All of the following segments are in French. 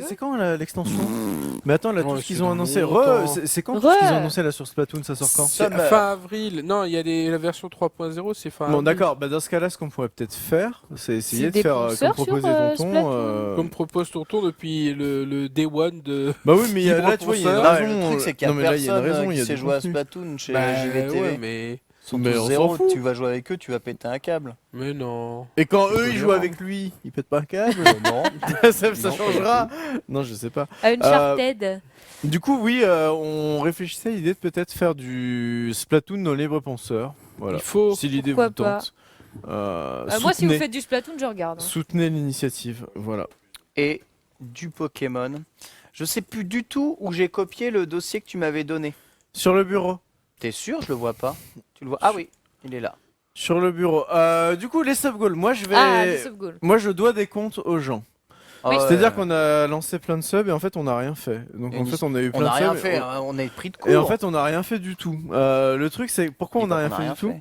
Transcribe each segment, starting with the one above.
c'est quand l'extension? Mais attends, là, tout ce qu'ils ont annoncé. C'est quand tout ce qu'ils ont annoncé là sur Splatoon, ça sort quand? C'est fin avril. Non, il y a la version 3.0, c'est fin avril. Bon, d'accord, bah dans ce cas-là, ce qu'on pourrait peut-être faire, c'est essayer de faire comme proposait Tonton. Comme propose Tonton depuis le Day One de. Bah oui, mais là, tu vois, il y a une raison. Le truc, c'est qu'il y a personne qui sait jouer à Splatoon chez JVTV. Ouais, mais. Mais zéro, tu vas jouer avec eux, tu vas péter un câble. Mais non. Et quand eux ils jouent avec lui, ils pètent pas un câble? Non. ça changera. Non, je sais pas. À Uncharted. Du coup, oui, on réfléchissait à l'idée de peut-être faire du Splatoon dans libre penseur. Voilà. Il faut. Si l'idée vous tente. Moi, si vous faites du Splatoon, je regarde. Soutenez l'initiative, voilà. Et du Pokémon. Je sais plus du tout où j'ai copié le dossier que tu m'avais donné. Sur le bureau. T'es sûr? Je le vois pas. Tu le vois? Ah oui, il est là. Sur le bureau. Du coup, les sub-goals. Moi, je dois des comptes aux gens. Oui. C'est-à-dire qu'on a lancé plein de subs et en fait, on n'a rien fait. Donc en fait, on a eu plein de subs. On n'a rien fait, on est pris de court. Et en fait, on n'a rien fait du tout. Le truc, c'est pourquoi on n'a rien fait du tout?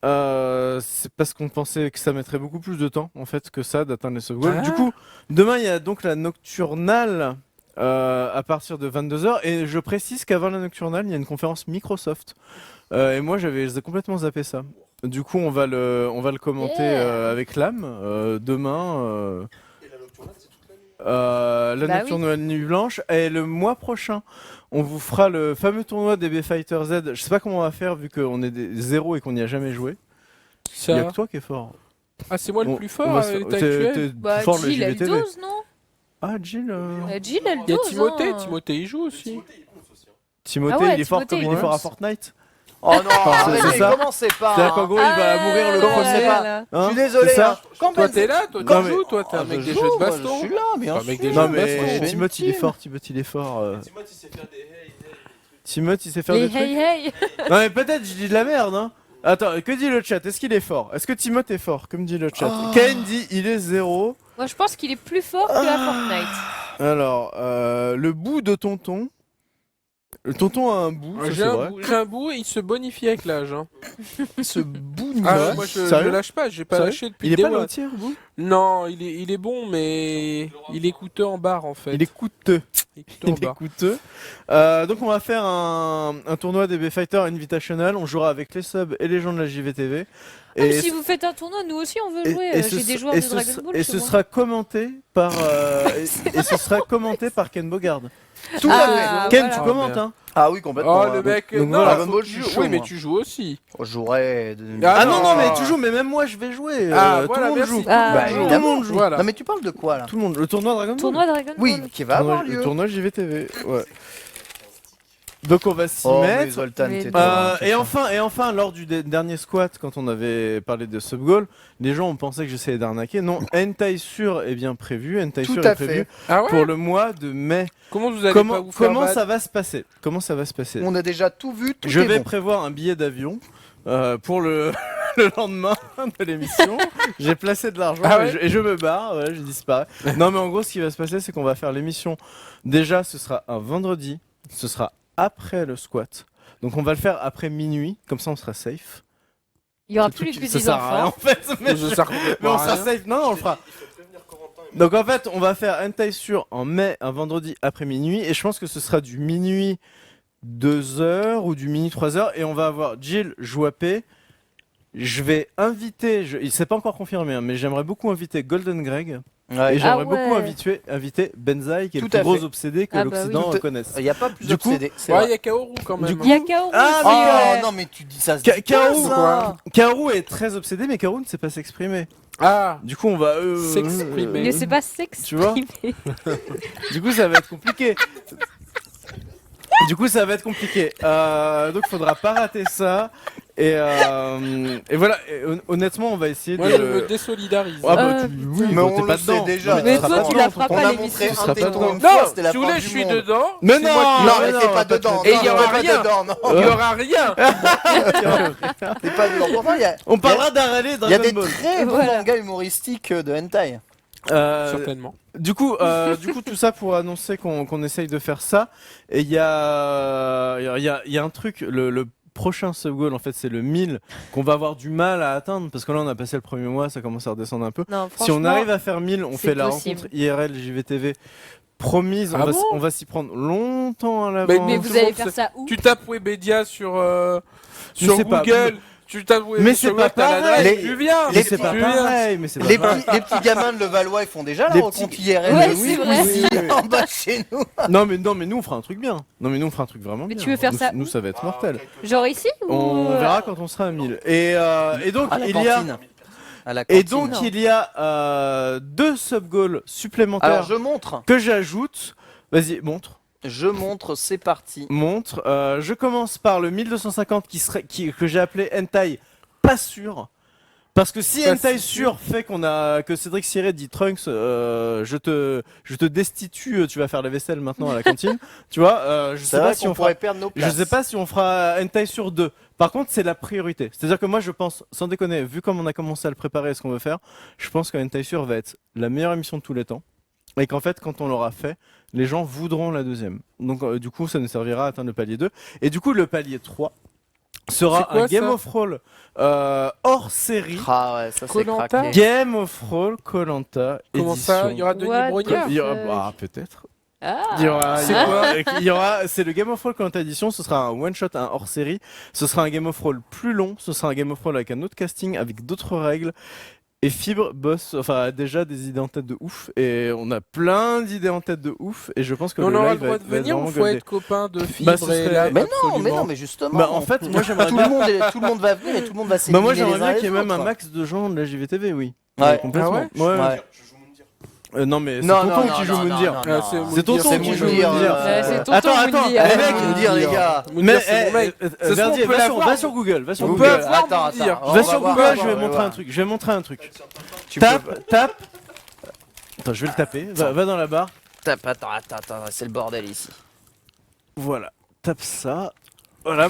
C'est parce qu'on pensait que ça mettrait beaucoup plus de temps en fait que ça d'atteindre les sub-goals. Du coup, demain, il y a donc la nocturnale. À partir de 22h et je précise qu'avant la nocturnale il y a une conférence Microsoft et moi j'ai complètement zappé ça. Du coup on va le commenter avec l'âme demain. Et la nocturnale c'est toute la nuit. La nocturnale Nuit Blanche et le mois prochain on vous fera le fameux tournoi DB Fighter Z. Je sais pas comment on va faire vu qu'on est des zéros et qu'on n'y a jamais joué. Il y a que toi qui est fort. Ah c'est moi le plus fort à l'état actuel. Bah Jill elle dose non? Ah, Jill Jill, elle dose. Il y a Timothée, Timothée il joue aussi. Timothée, il est fort comme il est fort à Fortnite. Oh non, arrêtez, commencez pas. C'est-à-dire qu'en gros, il va mourir le premier. Pas. Je suis désolé. Toi, t'es là, toi, tu joues, toi, t'es un mec des jeux de baston. Je suis là, bien sûr. Non, mais Timothée, il est fort, Timothée, il est fort. Timothée, il sait faire des hey. Timothée, il sait faire des trucs. Hey. Non, mais peut-être, je dis de la merde, hein. Attends, que dit le chat? Est-ce qu'il est fort? Est-ce que Timothée est fort, comme dit le chat? Ken dit, il est 0. Moi, je pense qu'il est plus fort que la Fortnite. Alors, le bout de tonton. Le tonton a un bout, j'ai un bout et il se bonifie avec l'âge. Hein. Ce bout de moi je lâche pas, j'ai pas lâché depuis Il est des pas mois. lotier, le bout? Non, il est bon, mais il est coûteux en barre en fait. Il est coûteux. Il est coûteux. Donc on va faire un tournoi DB Fighter Invitational. On jouera avec les subs et les gens de la JVTV. Et si vous faites un tournoi, nous aussi on veut jouer. J'ai des joueurs de Dragon Ball. Et ce sera commenté par Ken Bogard. Tout à fait. Ken, tu commentes, hein? Ah oui, complètement. Oh le mec, donc, non, Dragon Ball, je suis chaud. Oui, mais tu joues aussi. Je jouerais. Ah non, mais tu joues, mais même moi je vais jouer. Tout le monde joue. Tout le monde joue. Voilà. Non, mais tu parles de quoi là? Tout le monde. Le tournoi Dragon Ball. Tournoi Dragon Ball. Oui, qui va avoir lieu. Le tournoi JVTV. Ouais. Donc on va s'y mettre. Zoltan, et enfin, lors du dernier squat, quand on avait parlé de Subgoal, les gens ont pensé que j'essayais d'arnaquer. Non, Hentai Sur est bien prévu. Hentai Sur est prévu pour le mois de mai. Comment vous allez pas vous faire Comment ça va se passer? Comment ça va se passer? On a déjà tout vu. Je vais prévoir un billet d'avion pour le lendemain de l'émission. J'ai placé de l'argent et je me barre. Ouais, je disparais. Non, mais en gros, ce qui va se passer, c'est qu'on va faire l'émission. Déjà, ce sera un vendredi. Ce sera après le squat. Donc on va le faire après minuit, comme ça on sera safe. Il y aura plus les petits ça enfants. Sert à rien, en fait, mais on sera safe. Non, on le fera. Donc en fait, on va faire Hentai Sur en mai, un vendredi après minuit, et je pense que ce sera du minuit 2h ou du minuit 3h, et on va avoir Jill Jouapé. Je vais inviter, il s'est pas encore confirmé, hein, mais j'aimerais beaucoup inviter Golden Greg. Et j'aimerais beaucoup inviter Benzaï, qui est le plus gros obsédé que l'Occident connaisse. Il n'y a pas plus d'obsédés. Il y a Kaoru quand même. Il y a Kaoru. Non, mais tu dis ça. Kaoru est très obsédé, mais Kaoru ne sait pas s'exprimer. Du coup, on va s'exprimer. Il ne sait pas s'exprimer. Tu vois. Du coup, ça va être compliqué. Donc, faudra pas rater ça. Et voilà, honnêtement, on va essayer de. Moi, je me désolidarise. Oui, mais on le sait déjà. Mais toi, tu la feras pas l'émission. Non, si vous voulez, je suis dedans. Mais non, t'es pas dedans. Et il y aura rien. Il y aura rien. T'es pas dedans. On parlera d'Arale dans Il y a des très bons mangas humoristiques de hentai. Certainement. Du coup, tout ça pour annoncer qu'on essaye de faire ça. Et il y a un truc, le prochain sub-goal, en fait, c'est le 1000 qu'on va avoir du mal à atteindre parce que là, on a passé le premier mois, ça commence à redescendre un peu. Non, si on arrive à faire 1000, on fait la rencontre IRL JVTV promise, Ah bon on va s'y prendre longtemps à Mais l'avance. Mais tout vous le allez monde faire sait- ça où? Tu tapes Webedia sur c'est pas- Google, tu tapes Webedia Mais sur c'est pas Google, t'as pareil. l'adresse, tu viens. Mais c'est pas tu viens. pareil, mais c'est pas Les pareil. petits gamins de Levallois, ils font déjà la Les rencontre petits- IRL. Ouais, mais c'est vrai. oui, en bas de chez nous. Non mais nous on fera un truc bien. Non mais nous on fera un truc vraiment Mais bien. tu veux faire Nous- ça Nous ça va être mortel. Genre ici ou... On verra quand on sera à 1000. Et donc À la il y a cantine. À la et cantine. donc Non. il y a 2 sub-goals supplémentaires Alors je montre. que j'ajoute. Vas-y, montre. Je montre, c'est parti. Montre. Je commence par le 1250 que j'ai appelé Hentai pas sûr. Parce que si Pas Hentai si sûr fait que Cédric Siré dit Trunks, je te destitue, tu vas faire la vaisselle maintenant à la cantine. Tu vois, je sais C'est pas vrai si qu'on on fera. pourrait perdre nos Je places. sais pas si on fera Hentai sur 2. Par contre, c'est la priorité. C'est-à-dire que moi, je pense, sans déconner, vu comme on a commencé à le préparer et ce qu'on veut faire, je pense que Hentai sur va être la meilleure émission de tous les temps. Et qu'en fait, quand on l'aura fait, les gens voudront la deuxième. Donc, du coup, ça nous servira à atteindre le palier 2. Et du coup, le palier 3 sera C'est quoi, un Game ça of Roll hors série. Ah ouais, ça c'est Koh-Lanta craqué. Game of Roll Koh-Lanta Comment ça Il y aura Denis What Brognard the- Il y aura, bah, peut-être. Ah. C'est le Game of Roll Koh-Lanta Edition, ce sera un one shot, un hors série, ce sera un Game of Roll plus long, ce sera un Game of Roll avec un autre casting, avec d'autres règles. Et Fibre bosse, enfin, a déjà des idées en tête de ouf, et on a plein d'idées en tête de ouf, et je pense que On le aura le live droit va de être, va être venir ou vraiment faut goldé. être copain de Fibre Bah, ce et serait- là, Mais non, absolument. mais justement. Bah, en fait, moi j'aimerais tout bien. le monde va venir et tout le monde va s'éliminer. Bah, moi j'aimerais les uns bien les qu'il y ait même un autres. max de gens de la JVTV, oui. Ouais. Complètement. Ah ouais. Ouais. Non, mais c'est Non, tonton non, qui non, joue non, Moundir. non, Ah, non. c'est C'est tonton C'est qui joue Moundir, Moundir. Ouais, c'est tonton Attends, Moundir. les mecs, Moundir, les gars. Moundir, c'est mon mec. Ça se Verdier, trouve, on peut l'avoir. va sur Google, va sur On Google. peut avoir Attends, Moundir. attends. On Va sur voir, Google, on je va vais voir. montrer un truc. Je vais montrer un truc. Tu peux- Tape. Attends, je vais le taper. Va dans la barre. Tape, attends, c'est le bordel ici. Voilà. Tape ça. Voilà,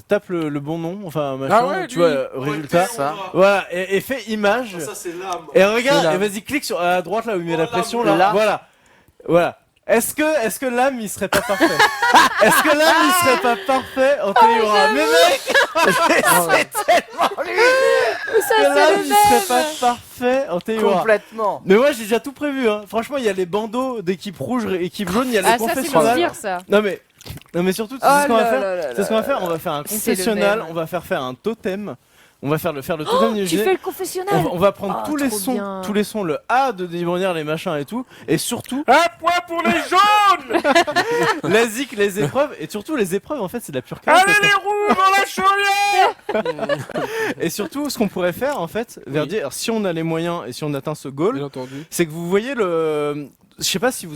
tape le bon nom, enfin machin, Ah ouais, tu lui. vois, résultat. Ça. Voilà, et fais image. Ça, c'est l'âme. Et regarde, C'est là. et vas-y, clique sur à droite là où il met la Oh, pression là. là. Voilà. Est-ce que l'âme il serait pas parfait? Est-ce que l'âme il serait pas parfait en Théora? Mais mec, Ça, que c'est l'âme le il serait même. pas parfait en Théora. Complètement. Mais moi j'ai déjà tout prévu hein. Franchement, il y a les bandeaux d'équipe rouge, équipe jaune, il y a les Ah, ça, c'est confessionnals. mon pire, ça. Non mais surtout, tu sais ce qu'on va faire? C'est ce qu'on va faire, on va faire un C'est le confessionnal, même. on va faire un totem. On va faire le totem Oh, du tu G. fais le confessionnal. On va prendre Ah, tous les trop sons, bien. le A de Débronnière, les machins et tout, et surtout Un point pour les jaunes. la zik, les épreuves, et surtout les épreuves en fait c'est de la pure carrière. Allez les roues dans la chaumière. Et surtout ce qu'on pourrait faire en fait, Verdier, alors, si on a les moyens et si on atteint ce goal, Bien entendu. c'est que vous voyez je sais pas si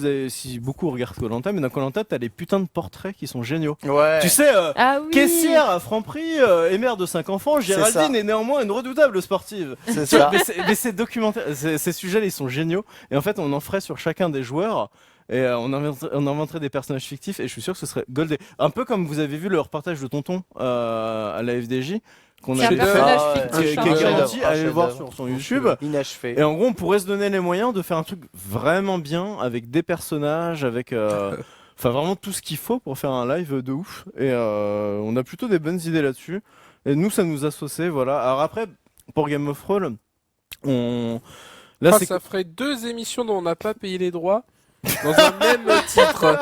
beaucoup regardent Koh-Lanta, mais dans Koh-Lanta t'as les putains de portraits qui sont géniaux. Ouais. Tu sais, Ah oui. caissière à Franprix et mère de 5 enfants, Géraldine ça. est néanmoins une redoutable sportive. C'est ça. Mais ces documentaires, ces sujets, ils sont géniaux. Et en fait, on en ferait sur chacun des joueurs. Et on inventerait des personnages fictifs. Et je suis sûr que ce serait goldé. Un peu comme vous avez vu le reportage de Tonton à la FDJ. Qu'on C'est un avait fait, personnage Ah ouais. qui est fictif. garanti. Un Allez le voir chef-d'œuvre. sur son YouTube. Inachevé. Et en gros, on pourrait se donner les moyens de faire un truc vraiment bien avec des personnages, avec. Enfin, vraiment tout ce qu'il faut pour faire un live de ouf. Et on a plutôt des bonnes idées là-dessus. Et nous, ça nous a saucé, voilà. Alors après, pour Game of Thrones, là, Ah, c'est ça ferait 2 émissions dont on n'a pas payé les droits dans un même titre.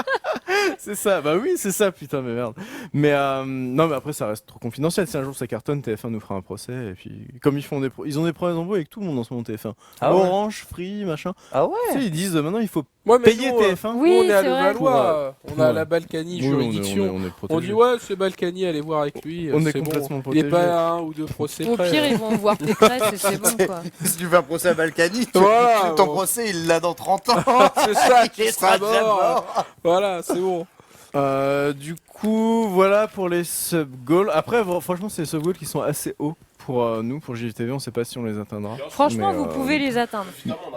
c'est ça. Bah oui, c'est ça, putain, mais merde. Mais non, mais après, ça reste trop confidentiel. Si un jour ça cartonne, TF1 nous fera un procès. Et puis, comme ils ont des problèmes d'embauche avec tout le monde en ce moment, TF1. Ah ouais. Orange, Free, machin. Ah Tu sais, ouais. ils disent maintenant, il faut Ouais, mais payer nous, TF1. Oui, nous, on est à c'est vrai. Levallois, on a Ouais. la Balkany Oui, juridiction. on est On protégés. dit ouais, c'est Balkany, allez voir avec lui. On est c'est complètement bon. Il protégés. n'est pas à 1 ou 2 procès Au près. pire, ils vont voir tes tresses et c'est bon, quoi. Si tu fais un procès à Balkany, Voilà, ton bon. procès il l'a dans 30 ans. C'est ça, Il qui sera déjà mort. Voilà, c'est bon. Du coup, voilà pour les sub-goals. Après, franchement, c'est les sub-goals qui sont assez hauts pour nous, pour JVTV. On sait pas si on les atteindra. Franchement, Mais, vous pouvez les atteindre.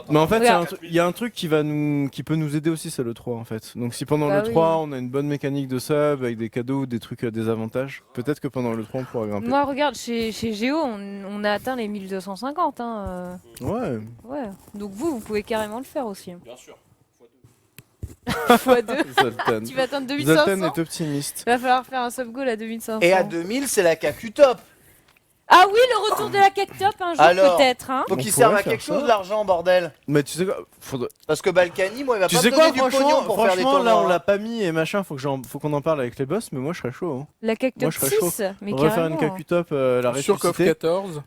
Mais en fait, Regarde. il y a un truc qui peut nous aider aussi, c'est le 3 en fait. Donc si pendant Bah le oui. 3, on a une bonne mécanique de sub avec des cadeaux, des trucs, des avantages, peut-être que pendant le 3, on pourra grimper. Moi, regarde, chez Géo, on a atteint les 1250. Hein. Ouais. Ouais. Donc vous pouvez carrément le faire aussi. Bien sûr. x2. Zoltan. Tu vas atteindre Zoltan 2500. est optimiste. Il va falloir faire un sub goal à 2500. Et à 2000, c'est la KQ top. Ah oui, le retour de la cake-top un jour Alors, peut-être. Hein. Faut On qu'il serve pourrait à quelque faire ça. chose l'argent, bordel. Mais tu sais quoi, Parce que Balkany, moi, il va tu pas sais me quoi, donner du pognon pour faire des franchement, là on tournois. l'a pas mis et machin, faut qu'on en parle avec les boss, mais moi je serais chaud. Hein. La Moi, cake-top je serais chaud. 6. Mais On va faire une carrément. Kaku-top, la Sur KOF ressusciter. 14.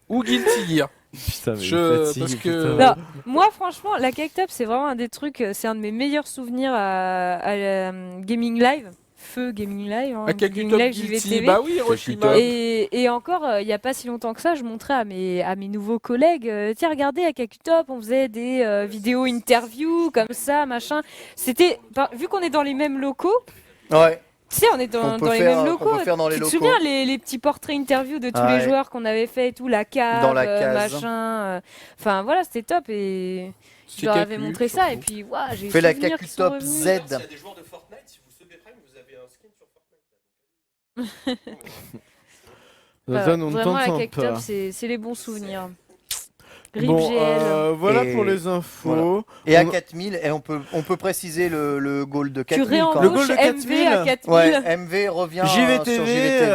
Ou Guilty Gear. Putain, mais Je- il fatigue, parce que- putain. Non, moi franchement, la cake-top c'est vraiment un des trucs, c'est un de mes meilleurs souvenirs à la Gaming Live. Feu Gaming Live. Hein, À Gaming KOF Live, Guilty, JVTV. bah oui, Hiroshima. Et encore, il n'y a pas si longtemps que ça, je montrais à mes nouveaux collègues, tiens, regardez, à Kakutop, on faisait des vidéos interviews comme ça, machin. C'était, vu qu'on est dans les mêmes locaux, Ouais. tu sais, on est dans, Qu'on peut dans les faire- mêmes qu'on locaux. peut faire dans les Tu te locaux. souviens les petits portraits interviews de tous Ouais. les joueurs qu'on avait fait et tout, la cave, Dans la case. machin. Enfin voilà, c'était top et je C'est leur avais Kaku, montré ça et surtout. puis waouh, j'ai Fais la des souvenirs qui sont Kakutop revenus. Z. D'ailleurs, s'il y a des joueurs de Fortnite, si vous subez Prime, vous avez un skin sur Fortnite. Voilà, Ça, on ne vraiment la t'entend Kakutop, pas. c'est les bons souvenirs. RIP Bon, GL. voilà Et pour les infos. Et à On- 4000, et on peut préciser le goal de Tu 4000 quand Le même. goal réembauches de MV à 4000. 4000. Ouais, MV revient sur JVTV, JVTV.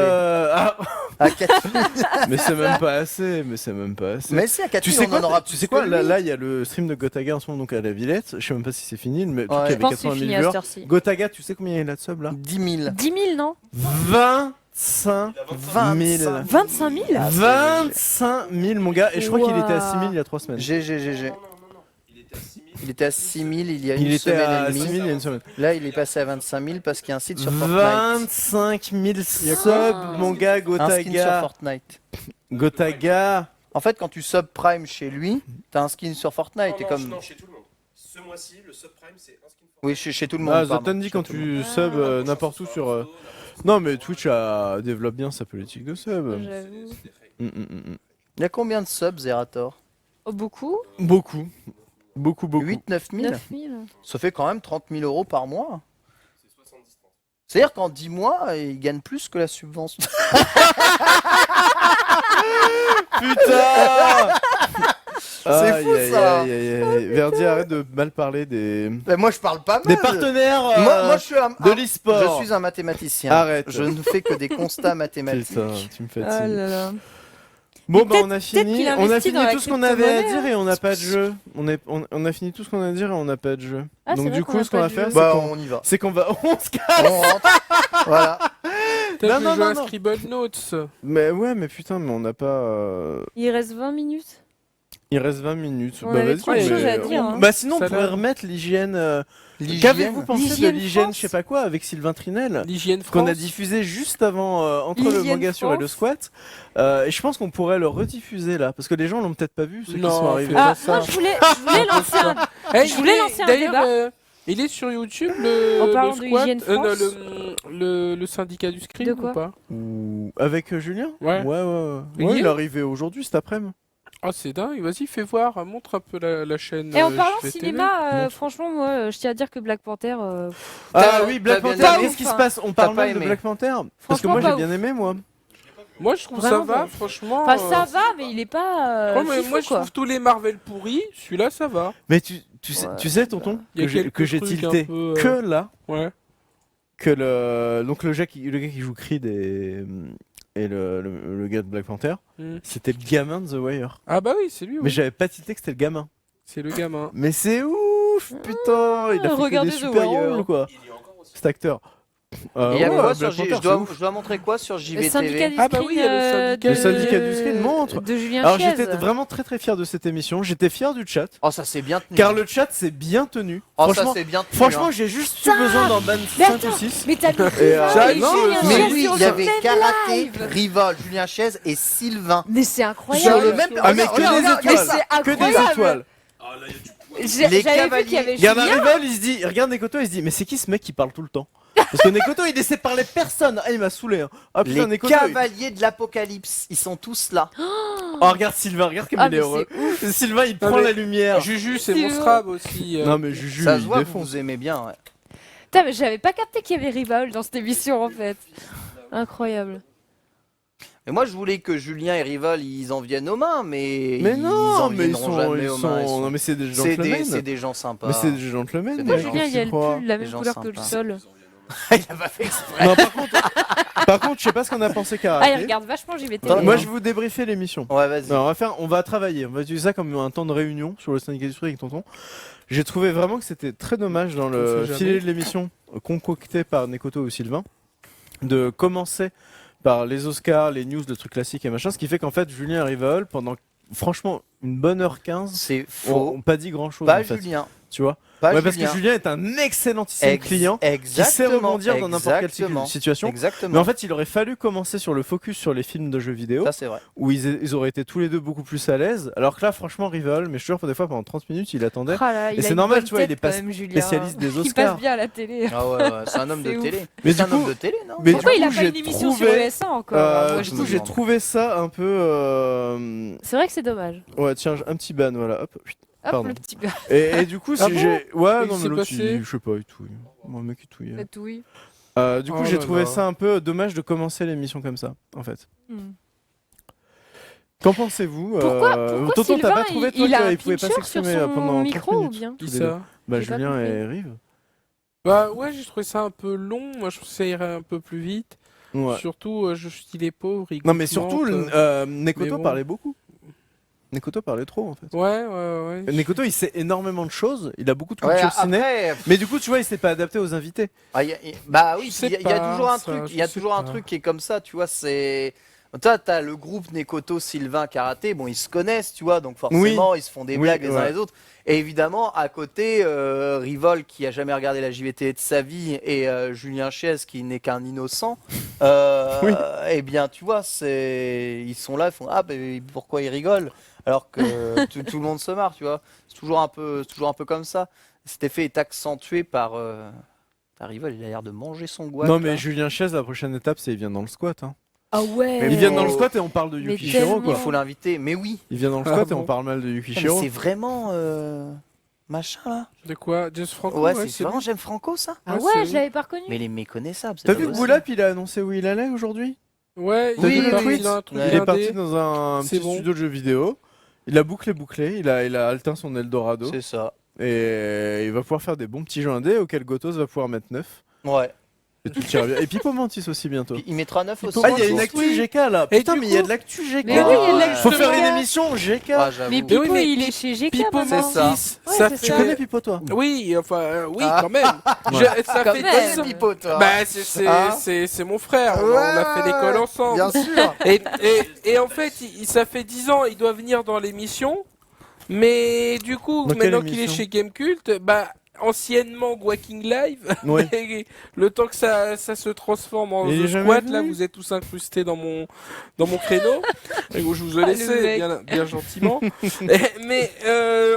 ah, À 4000. mais c'est même pas assez, mais c'est même pas assez. Mais si, à 4000, Tu sais on en aura quoi, plus tu sais que quoi lui. là, il y a le stream de Gotaga en ce moment donc à la Villette. Je sais même pas si c'est fini, mais le truc Ouais. qui Je avait pense que c'est 80 000 fini à cette viewers. heure-ci. Gotaga, tu sais combien il a de subs là 10 000. 10 000, non 25 000. 25 000 25 000 mon gars, et je crois qu'il était à Ouah. 6 000 il y a 3 semaines. GG. Il était à 6000. Il était à 6 000 il y a Il une était semaine à et 6 000 il demie. y a une semaine. Là, il est passé à 25 000 parce qu'il y a un site sur Fortnite. 25 000 subs mon gars, Un skin sur Gotaga. Fortnite. Gotaga. En fait, quand tu sub Prime chez lui, t'as un skin sur Fortnite. Et comme... Non, chez tout le monde. Ce mois-ci, le subprime, c'est un skin Fortnite. Oui, chez tout le monde. Ah, pardon. Zotan dit Chez quand tout le monde. tu sub n'importe où sur. Non, mais Twitch développe bien sa politique de sub. J'avoue. Il y a combien de subs, Zerator Oh, beaucoup Beaucoup. Beaucoup. 8-9 000 9 000. Ça fait quand même 30 000 euros par mois. C'est-à-dire qu'en 10 mois, il gagne plus que la subvention. Putain C'est fou, ça. Verdi, arrête de mal parler des Moi, je parle pas mal. partenaires Moi, je suis un, de l'e-sport. je suis un mathématicien. Arrête. Je ne fais que des constats mathématiques. Putain, tu me Ah fatigues. là là. Bon, Mais bah, on a fini. qu'il On a investit fini dans la tout ce qu'on avait à crypto-monnaie, dire et on n'a pas de jeu. On a fini tout ce qu'on a à dire et on n'a pas de jeu. Ah, c'est Donc, vrai du qu'on coup, a ce qu'on pas va de faire, jeu. c'est Bah, qu'on on y va. c'est qu'on va. On se casse. On rentre. Voilà. T'as Non, joué à non. Scribble Notes. Mais ouais, mais putain, mais on n'a pas. Il reste 20 minutes. Il reste 20 minutes. On avait trop de mais- choses à dire, hein. Bah sinon, on Ça pourrait va. remettre l'hygiène. L'hygiène. Qu'avez-vous pensé de L'hygiène l'hygiène, France je sais pas quoi, avec Sylvain Trinel L'hygiène qu'on a France. diffusé juste avant, entre le L'hygiène manga sur et le France. squat. Et je pense qu'on pourrait le rediffuser là, parce que les gens l'ont peut-être pas vu, ceux qui Non, sont arrivés. fais Ah, ça. moi je voulais lancer un. Eh, Je voulais il est- lancer un d'ailleurs, débat. Il est sur YouTube, En le parlant de squat, Hygiène non, France. le syndicat du screen De quoi ou pas Ou avec Julien Ouais. Ouais, Il y il est est arrivé aujourd'hui, cet après-midi. Ah, c'est dingue, vas-y, fais voir, montre un peu la chaîne. Et en parlant JVTV. cinéma, Montre. franchement, moi je tiens à dire que Black Panther. Ah T'as- oui, Black t'as bien Panther, aimé qu'est-ce qui Enfin, se passe On parle pas même de aimé. Black Panther Parce que Franchement, moi j'ai pas bien aimé, moi. Moi, je trouve Vraiment ça va, pas. franchement. Enfin, ça va, mais il est pas. Ouais, mais fifou, moi, je quoi. trouve tous les Marvel pourris, celui-là, ça va. Mais tu Ouais. sais, tonton, Il y a quelques que j'ai trucs tilté un peu, que là, Ouais. que donc le gars qui joue Creed et le gars de Black Panther, Hmm. c'était le gamin de The Wire. Ah bah oui, c'est lui, Mais oui. j'avais pas tilté que c'était le gamin. C'est le gamin. Mais c'est ouf, putain, il a fait que regardez des The super Wire. rôles, quoi. Il y a encore aussi. Cet acteur. Et il y a ouais, quoi Black sur Panther, je c'est dois, ouf. je dois montrer quoi sur Le syndicat JVTV du Ah bah oui, il y a le screen, syndicat. Le syndicat du screen montre. de Julien Alors Chiez. j'étais vraiment très fier de cette émission. J'étais fier du chat. Oh, ça c'est bien tenu. Car le chat s'est bien tenu. Oh, ça franchement, c'est bien tenu. franchement hein. j'ai juste eu besoin d'en ban Mais 5 attends, ou 6. Mais t'as mis Et, Rival et non, Julien Mais Chiez oui, sur il y le avait même Karaté, live. Rival, Julien Chaise et Sylvain. Mais c'est Sur incroyable. le même. Ah mais Regarde, que regarde, des regarde, étoiles. c'est Que des incroyable. étoiles. Ah là, il y a du poids. Les J'avais vu cavaliers. qu'il y avait Il y en a un Julien. rival, il se dit, il regarde Nekoto, il se dit, mais c'est qui ce mec qui parle tout le temps Parce que Nekoto il essaie de parler personne. Ah il m'a saoulé. Hein. Ah putain Les Nekoto. il- cavaliers de l'apocalypse, ils sont tous là. Oh regarde Sylvain, regarde comme Ah, il est mais heureux. Sylvain il prend mais- la lumière. Juju, c'est C'est mon vrai. Scrab aussi. Non mais Juju Ça se il voit que défonce. vous aimez bien. Ouais. Putain, mais j'avais pas capté qu'il y avait Rival dans cette émission en fait. Incroyable. Mais moi je voulais que Julien et Rival ils en viennent aux mains, mais Mais ils non, en mais ils viendront sont, jamais ils aux sont... mains. Non mais c'est des C'est gentlemen. des gens sympas. Mais c'est des gentlemen. C'est moi, des j'en Julien, il y a crois. le pull, la Des même gens couleur que le sympas. sol. Il a pas fait exprès. Non, par contre, je sais pas ce qu'on a pensé Ah, il karaté. regarde vachement JVT. Attends, Moi, je vais vous débriefer l'émission. Ouais, vas-y. Non, on va travailler. On va utiliser ça comme un temps de réunion sur le syndicat du Sourire avec Tonton. J'ai trouvé vraiment que c'était très dommage dans le On sait filet jamais. de l'émission concocté par Nekoto ou Sylvain de commencer par les Oscars, les news, le truc classique et machin. Ce qui fait qu'en fait, Julien et Rivol, pendant franchement une bonne heure 15, C'est ont faux. pas dit grand chose. Pas en fait, Julien. tu vois. Pas Ouais, parce Julien. que Julien est un excellentissime client qui sait Exactement. rebondir dans n'importe quelle Exactement. situation. Exactement. Mais en fait, il aurait fallu commencer sur le focus sur les films de jeux vidéo, ça c'est vrai. où ils auraient été tous les deux beaucoup plus à l'aise. Alors que là, franchement, Rival, mais je te jure, des fois, pendant 30 minutes, il attendait. Ah là, il Et a c'est une normal, bonne tu vois, il tête est pas quand même, Julien. spécialiste des Il Oscars. passe bien à la télé. Ah ouais, c'est un homme de C'est ouf. télé. Mais c'est du un homme coup- de télé, non mais Pourquoi du il a coup, pas j'ai une émission sur trouvé- ES1 encore Moi, Du je coup, trouve. j'ai trouvé ça un peu. C'est vrai que c'est dommage. Ouais, tiens, un petit ban, voilà. Hop. Hop, Pardon. le petit gars. Et du coup, Ah si bon j'ai. Ouais, Qu'est-ce non, qui mais s'est l'autre, passé je sais pas, il touille. Mon mec, il touille. La touille. Du coup, Oh j'ai là trouvé là. ça un peu dommage de commencer l'émission comme ça, en fait. Hmm. Qu'en pensez-vous Pourquoi Tonton, t'as Sylvain, pas trouvé, toi, il a un qu'il pouvait pas pincher sur s'exprimer pendant son 30 micro ou minutes bien Qui tous les deux. ça Bah, J'ai pas Julien compris. et Rive. Bah ouais, j'ai trouvé ça un peu long. Moi, je trouve que ça irait un peu plus vite. Ouais. Surtout, il est pauvre. Il Non, mais goûte surtout, menthe. Nekoto mais bon. parlait beaucoup. Nekoto parlait trop, en fait. Ouais. Nekoto, il sait énormément de choses, il a beaucoup de Ouais, culture ciné, après, mais du coup, tu vois, il s'est pas adapté aux invités. bah oui, Je sais il y a pas, toujours un ça, truc, je il y a sais toujours un pas. truc qui est comme ça, tu vois, c'est toi t'as le groupe Nekoto, Sylvain, Karaté, bon ils se connaissent, tu vois, donc forcément ils se font des Oui, blagues les uns ouais. les autres. Et évidemment, à côté, Rivol qui a jamais regardé la JVT de sa vie et Julien Chiez qui n'est qu'un innocent, Oui. eh bien tu vois, ils sont là, ils font ah ben pourquoi ils rigolent alors que tout le monde se marre, tu vois. C'est toujours un peu comme ça. Cet effet est accentué par Rivol, il a l'air de manger son goût. Non, mais Julien Chiez, la prochaine étape, c'est il vient dans le squat. Hein. Ah ouais. Mais Il vient dans le faut- squat et on parle de Mais Yukishiro, tellement. quoi. Il faut l'inviter, mais oui. Il vient dans le Ah squat et bon. on parle mal de Mais Yukishiro. c'est vraiment machin là. De quoi James Franco Ouais, ouais, c'est vraiment j'aime Franco ça. Ah Ouais, ouais, c'est je l'avais pas reconnu. Mais il est méconnaissable. c'est T'as pas vu que possible. Boulap, il a annoncé où il allait aujourd'hui? Ouais, T'as vu oui, le oui, tweet il a un truc Ouais. Il est blindé. parti dans un C'est petit bon. studio de jeux vidéo. Il a bouclé, il a atteint son Eldorado. C'est ça. Et il va pouvoir faire des bons petits jeux indés auxquels Gotos va pouvoir mettre 9. Ouais. Et tout ira bien. Et Pipo Mantis aussi bientôt. Puis il mettra 9 aussi. Ah, il y a une Mantis, actu oui. GK là. Et Putain, du mais il y a coup- de l'actu GK. Mais oui, il y a de Faut l'actu faire une GK. émission GK. Ah, j'avoue. Mais Mais Pipo, oui, mais il est chez GK Pipo maintenant. C'est ça. Mantis, Ouais, ça c'est fait... Tu connais Pipo, toi? Oui, enfin, oui, Ah. quand même. Ça Quand fait même, 10 ans. Pipo, toi. Bah, Ah. c'est mon frère. On a fait l'école ensemble. Bien sûr. Et en fait, ça fait 10 ans, il doit venir dans l'émission. Mais du coup, Dans quelle maintenant qu'il est émission chez Gamecult, bah, anciennement Walking Live, Oui. mais le temps que ça se transforme en Il est The jamais Squat, venu là, vous êtes tous incrustés dans mon créneau. Et bon, je vous ai Ah, le laissé mec. bien gentiment. Mais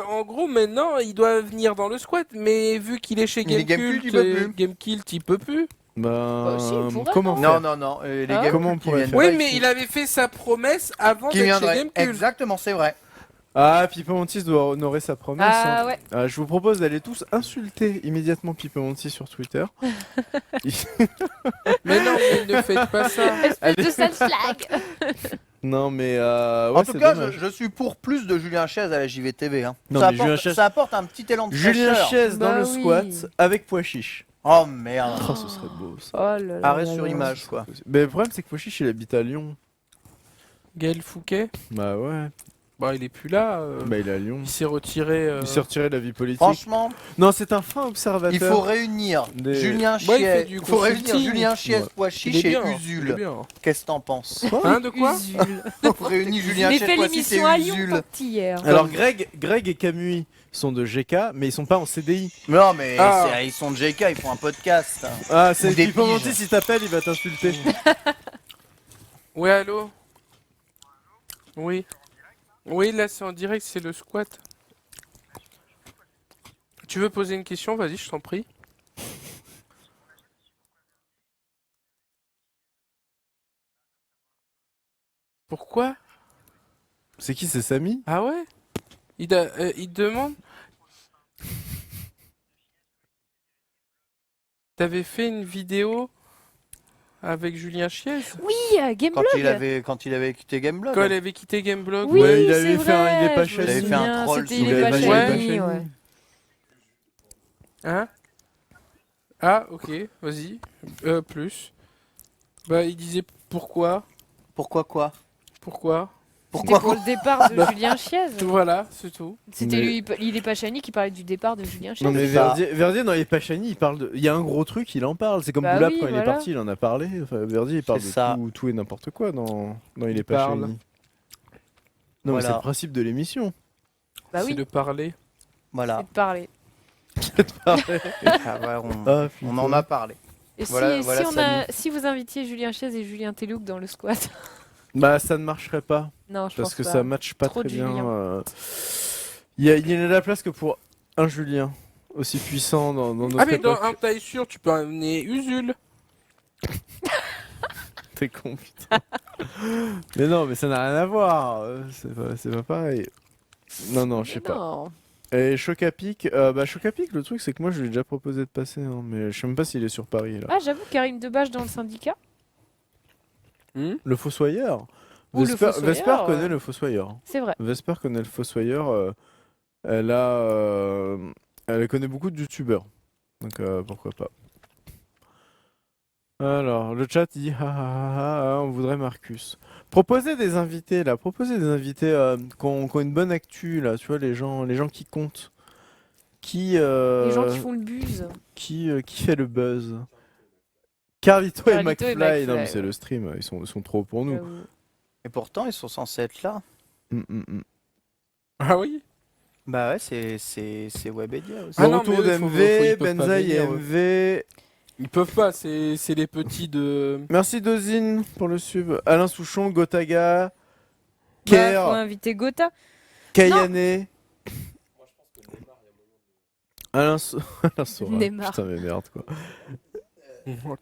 en gros, maintenant, il doit venir dans le Squat, mais vu qu'il est chez Il est Gamecult, Gamecult, il peut plus. Gamecult, il peut plus. Bah, si, il pourrait, comment Non, faire non. Les Ah. gars, Comment on pourrait faire Oui, mais il avait fait sa promesse avant Qui d'être chez viendrait. Gamecult. Exactement, c'est vrai. Ah, Pipo Mantis doit honorer sa promesse. Ah hein. ouais. Je vous propose d'aller tous insulter immédiatement Pipo Mantis sur Twitter. Mais non, mais ne faites pas ça. Espèce de sale slag. Non, mais ouais, En tout c'est cas, dommage. je suis pour plus de Julien Chiez à la JVTV. Hein. Non, ça, mais Julien Chiez- ça apporte un petit élan de Julien fraîcheur. Chiez dans Bah le oui. squat avec pois chiche. Oh merde. Oh, ce serait beau ça. Oh là là. Arrêt là sur là. image, quoi. Mais le problème, c'est que pois chiche, il habite à Lyon. Gaël Fouquet, Bah ouais. bah il est plus là. Bah il est à Lyon. Il s'est retiré. Il s'est retiré de la vie politique. Franchement, Non, c'est un fin observateur. il faut réunir Des- Julien Ouais, il fait Chiez. du Il faut réunir consulting. Julien Chiez, Ouais. pois Il chiche est et bien. Il est Usul. bien. Qu'est-ce que t'en penses? Hein, de quoi Usul. On réunit Julien Mais Chiez, fait pois chiche et l'émission à Lyon Usul. quand hier. Alors Greg et Camui sont de GK, mais ils sont pas en CDI. Non, mais Ah. ils sont de JK, ils font un podcast. Ah, c'est Ou des Pipo piges. Mantis, il t'appelle, il va t'insulter. Ouais, allô. Oui. Oui, là c'est en direct, c'est le squat. Tu veux poser une question? Vas-y, je t'en prie. Pourquoi? C'est qui, c'est Samy? Ah ouais? Il te demande? T'avais fait une vidéo avec Julien Chiez Oui, Gameblog. Quand il avait quitté Gameblog. quand elle avait quitté Gameblog? Oui, Ouais, il c'est avait fait un vrai, Il est pas je me chez Il avait fait un souviens, troll c'était sur Il est les pas vaches. chez Ouais. lui, ouais. Hein? Ah, ok, vas-y. Plus. Bah, il disait pourquoi. Pourquoi quoi? Pourquoi. C'était pour le départ de Julien Chiez. Voilà, c'est tout. C'était Mais- lui, il est pas Chani qui parlait du départ de Julien Chiez. Non mais C'est ça. Verdier dans les Pachani, il parle de. Il y a un gros truc, il en parle. C'est comme Bah Boulap oui, quand il est voilà. parti, il en a parlé. Enfin, Verdier, il parle C'est de ça. tout et n'importe quoi dans Il est Il parle. Pachani. Non mais Voilà. c'est le principe de l'émission. Bah C'est oui, de parler. Voilà. c'est de parler. Ah ouais, on en a parlé. Et Voilà- si, voilà, si vous invitiez Julien Chiez et Julien Telouk dans le squat? Bah ça ne marcherait pas. Non, je Parce pense que pas. ça matche pas Trop très de bien. Julien. Il y a de la place que pour un Julien aussi puissant dans notre Ah, mais dans époque. un taille sûr, tu peux amener Usul. T'es con, putain. Mais non, mais ça n'a rien à voir. C'est pas pareil. Non, je sais Mais pas. non. Et Chocapic, Chocapic, le truc c'est que moi je lui ai déjà proposé de passer, hein, mais je sais même pas s'il est sur Paris là. Ah, j'avoue, Karim Debache dans le syndicat. Le Fossoyeur. Ou le Vesper, Fossoyeur, Vesper connaît ouais. le Fossoyeur. C'est vrai. Vesper connaît le Fossoyeur. Elle connaît beaucoup de youtubeurs. Donc pourquoi pas. Alors, le chat dit on voudrait Marcus. Proposez des invités là, proposez des invités qui ont une bonne actu là, tu vois, les gens qui comptent. Qui, Les gens qui font le buzz. qui fait le buzz? Carlito et Carlito et McFly. Non, mais McFly, c'est ouais. le stream, ils sont trop pour nous. J'avoue. Et pourtant, ils sont censés être là. Ah oui. Bah ouais, c'est Webedia aussi. Ah Le non, retour mais eux, ils d'MV, peuvent pas Benzaï et venir, eux. MV. Ils peuvent pas, c'est les petits de. Merci Dozine pour le sub. Alain Souchon, Gotaga, Bah, Kerr, faut inviter Gotha. Kayane. Alain Sora. Neymar. Putain, mais merde quoi.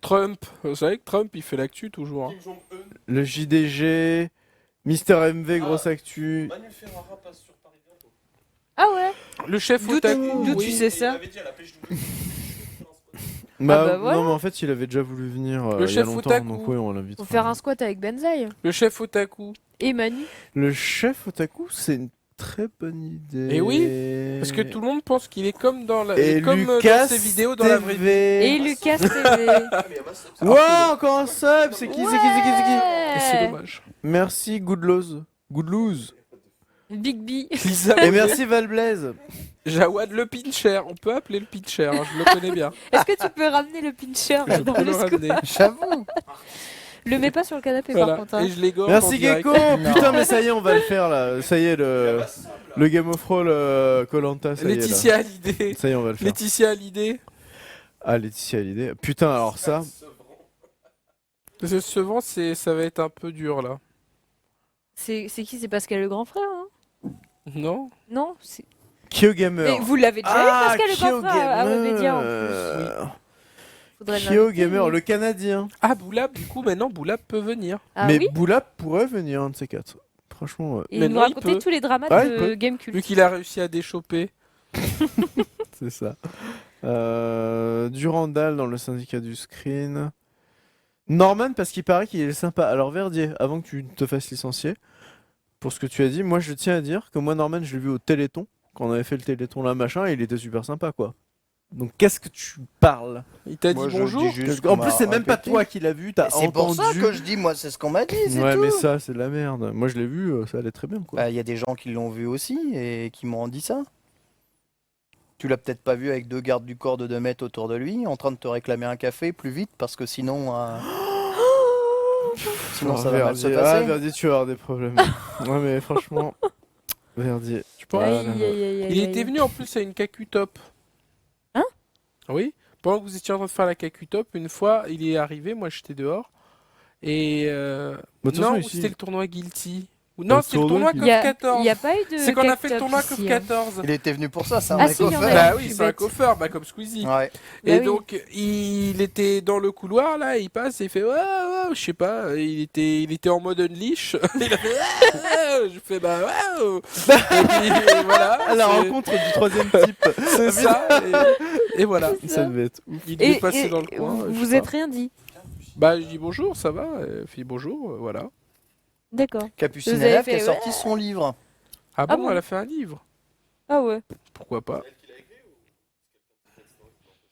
Trump. Vous savez que Trump, il fait l'actu toujours. Hein. Kim Jong-un. Le JDG, Mister MV, grosse actu. Manu Ferrara passe sur Paris bientôt. Ah ouais. Le chef D'où otaku. d'où oui. tu sais Et ça? Il avait dit à la pêche double. bah voilà. Non, mais en fait, il avait déjà voulu venir Le il y a chef longtemps, otaku. donc oui, on l'invite. Faut faire un squat avec Benzaï. Le chef otaku. Et Manu. Le chef otaku, c'est une très bonne idée. Et oui, Parce que tout le monde pense qu'il est comme dans la, Et comme Lucas dans ses vidéos dans la vraie vie. Et Lucas TV. Ah, mais il y a ma sub, ça. Wow, encore un sub. C'est qui? Et c'est dommage. Merci Goodloz. Goodloz. Big B. Lisa Et Bonet. merci Valblaise. Jawad le pincher. On peut appeler le pincher. Hein, je le connais bien. Est-ce que tu peux ramener le pincher Je dans peux le le squat? ramener. J'avoue. Le mets pas sur le canapé par Voilà. contre. Hein. Et je l'égorge en Merci direct. Gecko. Putain, mais ça y est, on va le faire là. Ça y est, Il y a le ma sub, là. le Game of Thrones Koh-Lanta, ça y est là. Laetitia Hallyday. Ça y est, on va le faire. Laetitia Hallyday. Ah, Laetitia Hallyday. Putain, alors ça. Parce que ce vent, ça va être un peu dur là. C'est qui? C'est Pascal le grand frère, hein? Non? Non c'est- KyoGamer. Mais vous l'avez déjà vu, Pascal le grand frère à Webedia en plus. KyoGamer. Faudrait KyoGamer, l'inviter. le Canadien. Ah, Boulab, du coup, maintenant, Boulab peut venir. Ah Mais oui. Boulap pourrait venir, un de ces quatre. Franchement, ouais. Et Mais nous non, il raconter peut. tous les dramas Ah, il de peut. Gamecult. Vu qu'il a réussi à déchoper. C'est ça. Durandal dans le syndicat du screen. Norman, parce qu'il paraît qu'il est sympa. Alors, Verdier, avant que tu te fasses licencier, pour ce que tu as dit, moi je tiens à dire que moi, Norman, je l'ai vu au Téléthon, quand on avait fait le Téléthon là, machin, et il était super sympa, quoi. Donc, qu'est-ce que tu parles? Il t'a dit Moi, je bonjour. dis juste En qu'on plus, m'a c'est même pas répété. toi qui l'as vu, t'as Et c'est pour ça entendu. que je dis, moi, c'est ce qu'on m'a dit, c'est Ouais, tout. mais ça, c'est de la merde. Moi, je l'ai vu, ça allait très bien, quoi. Bah, il y a des gens qui l'ont vu aussi et qui m'ont dit ça. Tu l'as peut-être pas vu avec deux gardes du corps de 2 mètres autour de lui, en train de te réclamer un café plus vite parce que sinon, sinon ça va mal se Verdier, passer. Verdier, tu vas avoir des problèmes. Ouais, mais franchement, Verdier. Je pense. Aïe, aïe, aïe, aïe, Il aïe. était venu en plus à une cacu top. Hein? Oui. Pendant que vous étiez en train de faire la cacu top, une fois, il est arrivé, moi j'étais dehors. Et. toute façon, Non, ou ici- c'était le tournoi Guilty. Ou non, Le c'était le tournoi tournoi Guilty. CoF Il y a 14. pas eu de. C'est qu'on a fait le cactop tournoi ici, CoF hein. 14. Il était venu pour ça, c'est un Ah, mec si, il y en a offert. eu. Bah je oui, suis c'est un bête. coffeur, bah comme Squeezie. Ouais. Et Bah oui. donc, il était dans le couloir, là, il passe, et il fait, ouais, ouais, je sais pas, il était en mode unleash. Il a fait, ouais, je fais, bah, ouais. Et puis, voilà. À la c'est- rencontre du troisième type. C'est ça. Et voilà. Ça devait être ouf. Il devait Et, passer et- dans le coin. vous je vous sais êtes pas. rien dit. Bah, je dis bonjour, ça va. Elle fait bonjour, voilà. D'accord. Capucine Vous avez Élève qui fait, a sorti son livre. Ah bon, bon elle a fait un livre. Ah ouais. Pourquoi pas.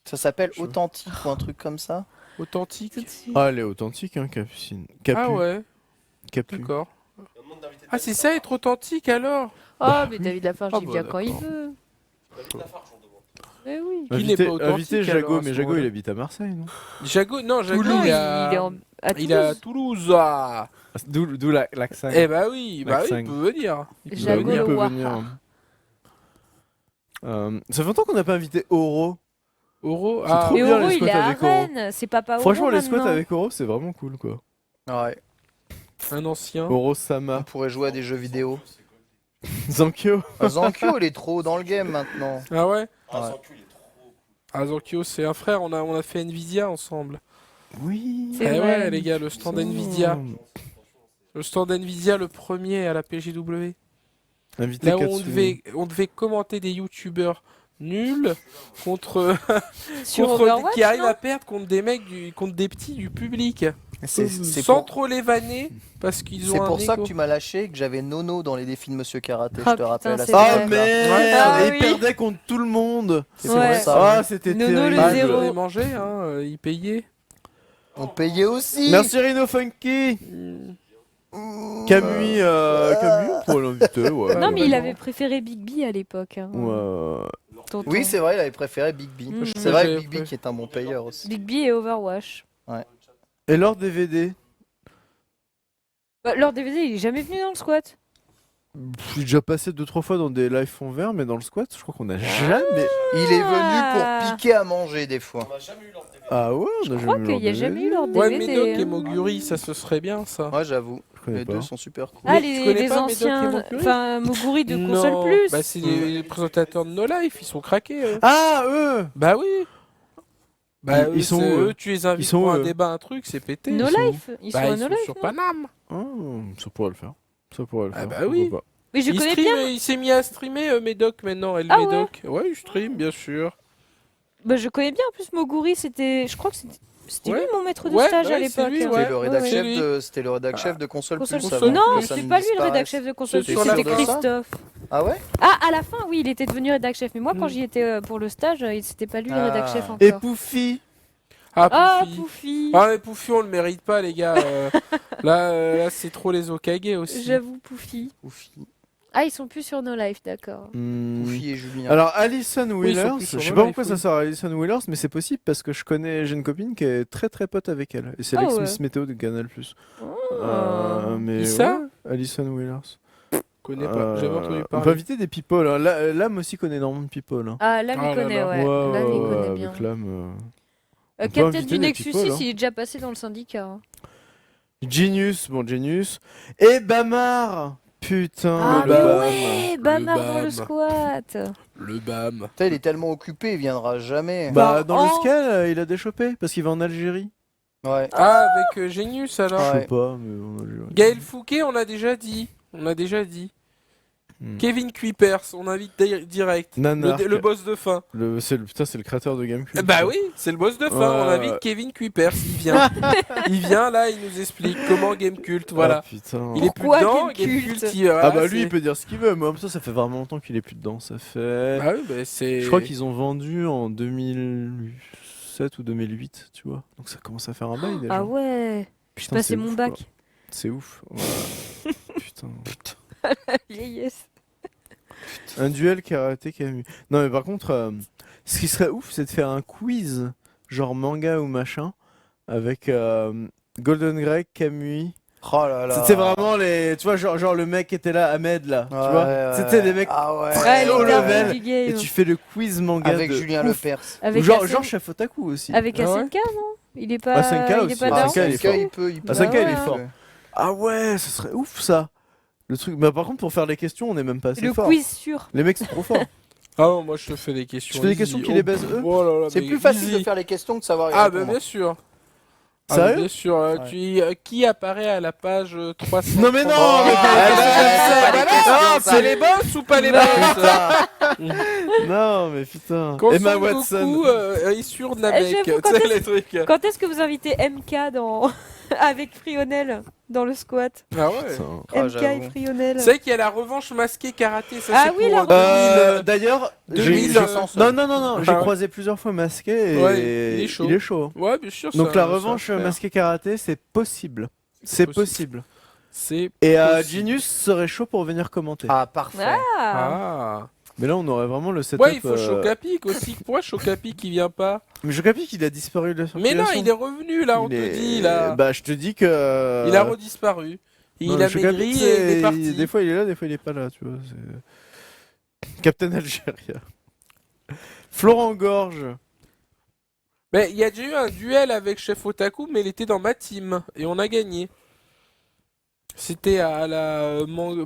Ça s'appelle Je- Authentique ou un truc comme ça. Authentique. Ah, elle est authentique, hein, Capucine. Capu. Ah ouais, Capu. d'accord. On demande d'inviter Ah, c'est ça être authentique alors? Oh, mais David Lafarge, Ah il bah, vient quand il d'accord. veut. David Lafarge, on demande. Mais oui. Qui n'est pas authentique, Inviter alors, Jago, à ce mais Jago moment-là il habite à Marseille, non? Jago, non, Jago, Non, il, a... il est à il est à Toulouse. Toulouse. Ah. D'où l'accent. Eh bah oui, L'accent. il peut venir. Il Jago peut le venir. Waha. Ça fait longtemps qu'on n'a pas invité Oro. Oro, C'est ah, trop Mais bien, Oro, les il squats est à avec Oro. Rennes. C'est Papa Oro Franchement, les squats maintenant. avec Oro, c'est vraiment cool, quoi. Ouais. un ancien. Oro On Sama. pourrait jouer à des jeux vidéo. Zankyo. Zankyo, il est trop dans le game maintenant. Ah ouais? Ah, Ouais. Zankyo, il est trop. Ah, Zankyo, c'est un frère, on a fait Nvidia ensemble. Oui. C'est Eh vrai. ouais, les gars, le stand Nvidia. Le stand Nvidia, le premier à la PGW. Invité Là où Katsumi. on devait commenter des youtubeurs nuls contre, Sur contre Overwatch, qui arrivent non à perdre contre des mecs contre des petits du public. C'est Sans pour, trop les vanner parce qu'ils ont c'est un pour ça ego. que tu m'as lâché et que j'avais Nono dans les défis de Monsieur Karaté, Ah, je te putain, rappelle. à c'est cette Ah vrai. époque-là. merde, Ah il oui. perdait contre tout le monde. C'est Ouais. pour ça. Ah, c'était Nono, le terrible. Bah, zéro. ils avaient mangé, hein, ils payaient. On payait aussi. Merci Rino Funky. Camui, on pourrait l'inviter, ouais. Non, mais il vraiment. avait préféré Big B à l'époque. hein. Ouais. Tonton. Oui, c'est vrai, il avait préféré Big B. Mm. C'est vrai, J'avais Big B préféré. qui est un bon payeur aussi. Big B et Overwatch. Et leur DVD. Bah, leur DVD, il est jamais venu dans le squat. Je suis déjà passé 2-3 fois dans des lives fond vert, mais dans le squat, je crois qu'on a jamais. Il est venu Ah. pour piquer à manger des fois. On n'a jamais eu leur DVD. Ah ouais, on a Je crois jamais eu qu'il n'y a leur jamais eu DVD. leur Ouais, DVD. Médoc et hein. Moguri, ça se serait bien ça. Ouais, j'avoue. Je connais Les pas. deux sont super cool. Ah, Mais tu les, connais les pas Médoc et anciens. Moguri Enfin, Moguri de Non, Console Plus. Bah, c'est les présentateurs de No Life, ils sont craqués. Eux. Ah, eux Bah oui. Bah, Ils eux, sont c'est où, eux tu les invites Ils sont pour où, un eux débat, un truc, c'est pété. No Ils sont où Life. Ils sont Bah, à ils No sont Life. sur non Paname. Ça pourrait le faire. Ça pourrait le Ah faire. bah pourquoi oui. pas. Mais je il connais stream, bien. il s'est mis à streamer Médoc maintenant, Ah Médoc. Ouais, il stream, bien sûr. Bah, je connais bien. En plus, Moguri, c'était. Je crois que c'était Ouais. lui mon maître de Ouais, stage à ouais, c'est l'époque. lui, hein. ouais. C'était le rédac ouais. chef C'est lui. de, c'était le rédac chef de Console Console Plus. Plus. avant Non, que ça c'est ne pas lui le disparaisse. rédac chef de Console C'est Plus, sur la c'était fin. Christophe. Ah ouais? Ah, à la fin, oui, il était devenu rédac chef. Mais moi, quand Mm. j'y étais pour le stage, c'était pas lui le Ah. rédac chef Et encore. Poufy. Ah, Ah, Poufy. Poufi. Ah, mais Poufy, on le mérite pas, les gars. Là, c'est trop les Okage aussi. J'avoue, Poufi. Poufi. Ah, ils sont plus sur No Life, d'accord. Poufi et Julien. Alors Alison Oui, ils sont Wheelers, plus sur je sais le pas live, pourquoi ça oui. sort Alison Wheelers, mais c'est possible parce que j'ai une copine qui est très très pote avec elle. Et c'est Ah l'ex ouais. Miss Météo de Canal+. Oh. Mais Qui ça ouais, Alison Wheelers. Je connais pas, j'avais entendu On peut parler. inviter des people. Hein. L'âme aussi connaît énormément de people. Hein. Ah, là, Ah il là connaît, là. ouais. Là, il connaît bien. avec l'âme. on peut Captain inviter du des Nexus people, 6, hein. il est déjà passé dans le syndicat. hein. Genius, bon Genius. Et Bamar. Putain, Ah, le mais Bam. ouais, Bamar dans Bam. le squat. Le BAM. Putain, il est tellement occupé, il viendra jamais. Bah, dans le Oh. scale, il a déchopé parce qu'il va en Algérie. Ouais. Ah, avec Genius alors. Ouais. Je sais pas, mais en Algérie. Gaël Fouquet, on a déjà dit. On a déjà dit. Hmm. Kevin Kuipers, on invite direct. Nanar, Le boss de fin. putain, c'est le créateur de Gamecube. Bah oui, c'est le boss de fin. Ouais, On invite ouais. Kevin Kuipers. Il vient. Il vient là, il nous explique comment Gamecult. Voilà. Ah, putain. Il est plus Pourquoi dedans. Gamecult Gamecult, Ah bah voilà, lui c'est- il peut dire ce qu'il veut, mais en même temps ça fait vraiment longtemps qu'il est plus dedans, ça fait... Bah oui, bah c'est. Je crois qu'ils ont vendu en 2007 ou 2008, tu vois. Donc ça commence à faire un bail déjà. Ah ouais. Je Putain, passais c'est mon ouf, bac. quoi. C'est ouf. Ouais. Putain. Vieillesse. Un duel karaté Camus. Non mais par contre, ce qui serait ouf c'est de faire un quiz, genre manga ou machin, avec Golden Greg, Camus. Oh là là. C'était vraiment les... Tu vois, genre le mec qui était là, Ahmed là, tu vois. C'était des mecs... Ah ouais. très Ouais, haut les level. darons du game. Et tu fais le quiz manga Avec de Julien ouf. Lepers. Avec Ou genre, Asen- genre Chef Otaku aussi. Avec Ah ouais Asenka, non Il est pas. Asenka il aussi. est pas Ah, daron Asenka, il est fort. il peut. Asenka, il est ouais. fort. Ah ouais, ce serait ouf ça. Le truc. Mais par contre, pour faire les questions, on est même pas assez Le fort. quiz sûr. Les mecs sont trop forts. Ah non, moi je te fais des questions. Tu fais des easy. questions qui les baisent eux Oh là là, C'est mais plus facile easy. de faire les questions que de savoir y Ah bah répondre. bien sûr. Sérieux Bien sûr. Qui apparaît à la page 300 Non mais non, Oh, mais ah, pas ouais, les pas les questions, questions, ça. ça. C'est les boss ou pas les Bah, boss Non mais putain. Quand Emma Son Watson. Goku est sur Namek, j'avoue, tu quand sais est-ce- les trucs. Quand est-ce que vous invitez MK dans Avec Frionel dans le squat. Ah ouais. Putain. Ah, MK et j'avoue. Frionel. C'est vrai qu'il y a la revanche masquée karaté, ça Ah c'est oui, pour la 2000, D'ailleurs, 2000, non, j'ai Ah ouais. croisé plusieurs fois masqué et Ouais, il est chaud. il est chaud. Ouais, bien sûr. Donc ça- la ça revanche va faire. masqué karaté, c'est possible. C'est possible. possible. C'est Et possible. Genius serait chaud pour venir commenter. Ah, parfait. Ah. Ah. Mais là, on aurait vraiment le setup. Ouais, il faut Chocapic aussi. Pourquoi Chocapic il vient pas? Mais Chocapic, il a disparu de la Mais non, circulation. il est revenu là, on Il te est- dit là. Bah, je te dis que. Il a redisparu. Non, Il a Chocapic, maigri et il est parti. Des fois, il est là, des fois, il est pas là, tu vois. c'est- Captain Algéria. Florent Gorge. Mais il y a déjà eu un duel avec Chef Otaku, mais il était dans ma team et on a gagné. C'était à la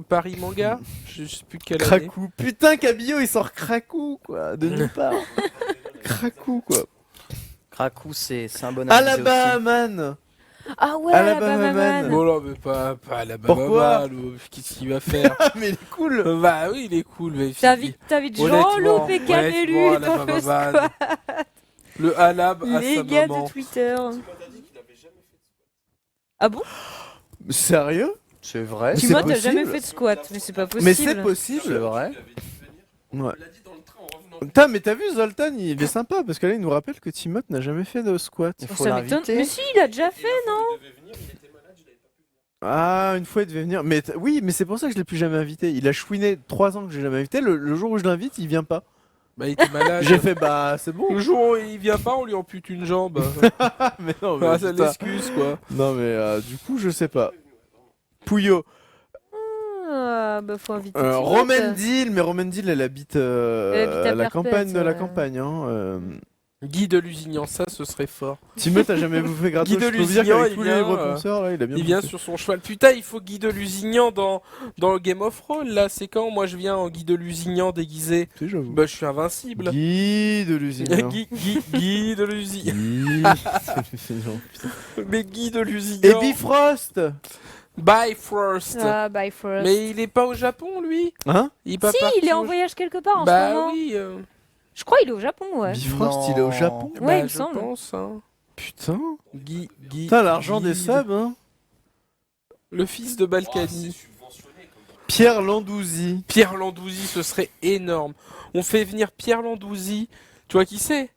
Paris Manga, je sais plus quelle année. Krakou. Putain, Cabillo, il sort Krakou, quoi. De nulle part. Krakou, quoi. Krakou, c'est un bon avis aussi. Alabama. Ah ouais, Alabama Alabama Man. Man. Bon là, mais pas la Pourquoi qu'est-ce qu'il va faire? Mais il est cool. Bah oui, il est cool. Mais T'invites Honnêtement, Jean-Loup et Camélu honnêtement, dans le Alabama Man. squat. Le Alab à Les sa gars maman. de Twitter. Tim a dit qu'il avait jamais fait de squat. Ah bon? Sérieux? C'est vrai. Mais Tu c'est m'as t'as jamais possible. fait de squat, mais c'est pas possible. Mais c'est C'est possible. vrai. Ouais. Il l'a dit dans le train en revenant. Putain, mais t'as vu Zoltan, il est sympa parce que là il nous rappelle que Timot n'a jamais fait de squat. Il Oh, faut ça m'étonne. l'inviter. Mais si, il a déjà fait, non? Il devait venir, il était malade, il avait pas pu venir. Ah, une fois il devait venir. Mais oui, mais c'est pour ça que je l'ai plus jamais invité. Il a chouiné 3 ans que j'ai jamais invité. Le jour où je l'invite, il vient pas. Bah il était malade. J'ai fait bah c'est bon. Le jour où il vient pas, on lui ampute une jambe. mais non, mais Ah, c'est putain. l'excuse quoi. Non mais du coup je sais pas. Pouillot. Ah, bah faut inviter Timot. Romendil, mais Romendil elle habite, Elle habite à la campagne de la Perpète, campagne. Hein, Guy de Lusignan, ça ce serait fort. Timot t'as jamais bouffé gratos. Guy de Je peux vous dire Lusignan, qu'avec il tous les vient, repenseurs là, il a bien Il vient bouffé. sur son cheval. Putain, il faut Guy de Lusignan dans le Game of Thrones là. C'est quand moi je viens en Guy de Lusignan déguisé? Tu sais, j'avoue. Bah je suis invincible. Guy de Lusignan. Guy de Lusignan. Guy de Lusignan, putain. Mais Guy de Et Lusignan. Bifrost. Bifrost. Ah, bye first. Mais il est pas au Japon lui. Hein? Il est pas Si, parti il est au- en voyage quelque part en ce Bah moment. oui. Je crois qu'il est au Japon, ouais. Bifrost, Non. il est au Japon. Ouais, il me je semble. pense. Hein. Putain. Guy. Putain, l'argent Guy- des subs, hein. Le fils de Oh, c'est Balkany. subventionné comme Pierre Landouzi. Pierre Landouzi, ce serait énorme. On fait venir Pierre Landouzi. Tu vois qui c'est?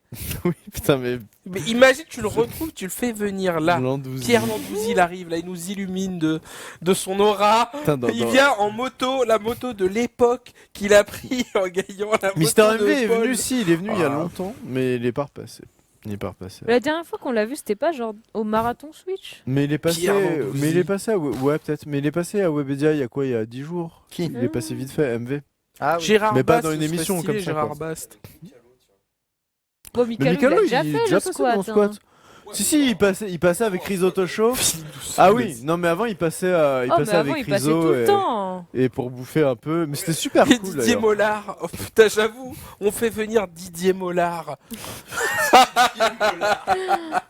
Oui, putain, mais Mais imagine, tu le retrouves, tu le fais venir là. Landouzi. Pierre Landouzi, il arrive là, il nous illumine de son aura. Putain, Il vient en moto, la moto de l'époque qu'il a pris en gagnant la moto Mister de MV est Paul. venu, si, il est venu il y a Ah. longtemps, mais il est pas repassé. Il est pas repassé. La dernière fois qu'on l'a vu, c'était pas genre au marathon Switch? Mais il est passé, Pierre Landouzi. mais il est passé à, ouais, peut-être, mais il est passé à Webedia il y a quoi, il y a 10 jours. Qui Il est passé vite fait, MV. Ah oui. Gérard Mais pas Bast, dans une ce serait émission stylé, comme ça, Gérard quoi. Bast. Bon, Mais Mikalo, Mikalo, il a déjà il est fait déjà le passé squat. dans le squat. hein. Si, il passait avec Risotto Show. Ah oui, non mais avant il passait, Oh, mais avant, avec il passait Riso tout le temps. et pour bouffer un peu, mais c'était super Et cool Didier d'ailleurs. Mollard. Oh, putain, j'avoue, on fait venir Didier Mollard.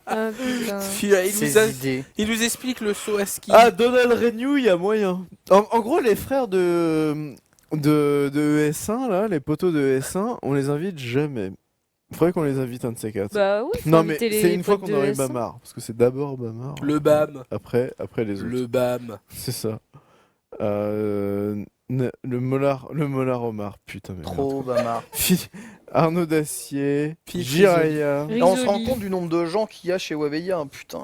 Ah, putain. Ces idées. Il nous explique le saut à ski. Ah, Donald Renew, il y a moyen. En gros, les frères de ES1, là, les poteaux de ES1, on les invite jamais. Faudrait qu'on les invite un de ces quatre. Bah oui, faut non, mais inviter les c'est une fois potes qu'on de aurait S1. Bamar. Parce que c'est d'abord Bamar. Le BAM. Après les autres. Le BAM. C'est ça. Le Mollard Omar. Putain, mais merde. Trop Bamar. Arnaud Dacier. Philippe Jiraya. Là, on se rend Risoli. compte du nombre de gens qu'il y a chez Webedia, hein, putain.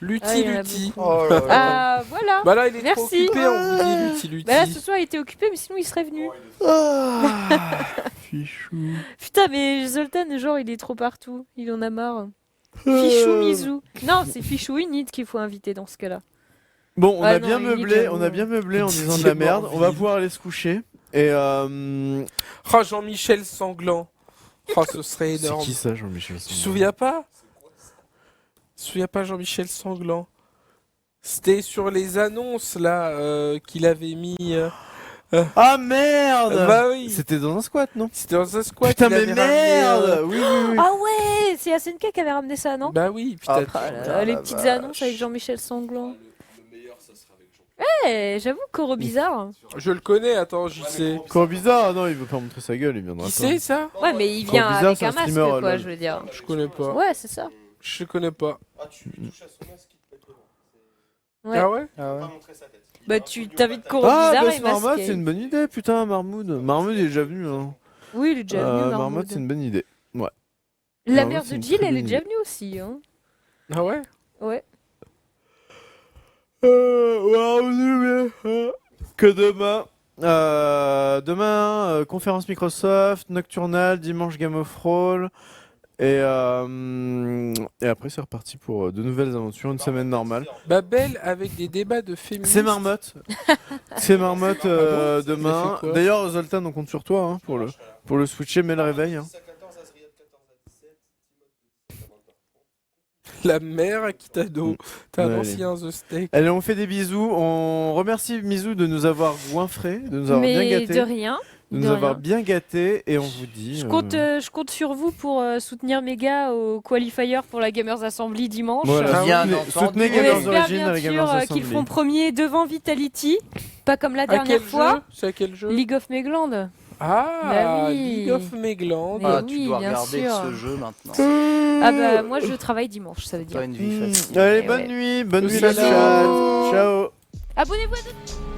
Lutti, Ah, il y en a Lutti. Oh là là. Ah, voilà. Bah là, il est trop Merci. occupé, on vous dit Lutti, Lutti. Bah là, ce soir, il était occupé, mais sinon, il serait venu. Ah, Fichou. Putain, mais Zoltan, genre, il est trop partout. Il en a marre. Fichou Mizou. Non, c'est Fichou Unit qu'il faut inviter dans ce cas-là. Bon, on Ah a non, bien Unit, meublé, j'avoue. on a bien meublé en disant de Didier la merde. On va Morville. pouvoir aller se coucher. Et Oh, Jean-Michel Sanglant. Oh, ce serait c'est énorme. qui ça, Jean-Michel Tu te Sanglant souviens pas? Tu te souviens pas Jean-Michel Sanglant? C'était sur les annonces là qu'il avait mis. Ah merde. Bah oui. C'était dans un squat, non? C'était dans un squat. Putain, il mais avait ramené, merde. Oui, oui, oui. Ah ouais, c'est SNK qui avait ramené ça, non? Bah oui, Ah, putain. Ah là putain, là, les la petites vache. annonces avec Jean-Michel Sanglant. Le meilleur, ça sera avec Jean. Eh, j'avoue, Coro bizarre. Je le connais, attends, j'y sais. Quoi bizarre, non, il veut pas montrer sa gueule, il viendra Qui pas. c'est ça? Ouais, mais il Coro vient bizarre, avec c'est un un masque, streamer, quoi, lol. je veux dire. Je connais pas. Ouais, c'est ça. Je connais pas. Ah, tu touches à son masque, il te pète le ventre. Ouais. Ah ouais? Ah ouais. Pas montrer sa tête. Bah tu t'invites Koro Ah, Bizarre bah et c'est Marmotte, masqué. c'est une bonne idée, putain, Marmoud. Marmoud il est déjà venu. Hein. Oui, il est déjà venu, Marmotte, Marmoud. c'est une bonne idée. Ouais. La Marmotte, mère c'est de une Jill, très elle est bonne déjà idée. venue aussi. Hein. Ah ouais? Ouais. Que demain. Demain, conférence Microsoft, Nocturnal, dimanche Game of Thrones. Et après, c'est reparti pour de nouvelles aventures, une semaine normale. Babel avec des débats de féministes. C'est Marmotte. C'est Marmotte Ah bon demain. Il a fait quoi D'ailleurs, Zoltan, on compte sur toi hein, pour le switcher, mais le réveil. Hein. 10 à 14, Azriel 14 à 17, Timoth de 17 à 20h30. La mère à Kitado. T'as Ouais, annoncé un The Steak. Allez, on fait des bisous. On remercie Mizou de nous avoir goinfrés, de nous avoir bien Mais gâtés. de rien. De de nous avoir rien. bien gâtés. Et on vous dit. Je compte sur vous pour soutenir mes gars au qualifier pour la Gamers Assembly dimanche. Voilà, Bien soutenez, entendu. soutenez On Gamers espère Origin bien avec sûr Gamers qu'ils Assembly. feront premier devant Vitality, pas comme la À dernière quel fois. jeu? C'est à quel jeu? League of Megland. Ah, Bah oui. League of Megland. Mais Ah, oui, tu dois bien regarder sûr. ce jeu maintenant. Ah bah moi je travaille dimanche, ça veut dire. Toi, une vie facile. Allez, Eh bonne ouais. nuit, bonne nuit Salut. la chat. Ciao. Abonnez-vous à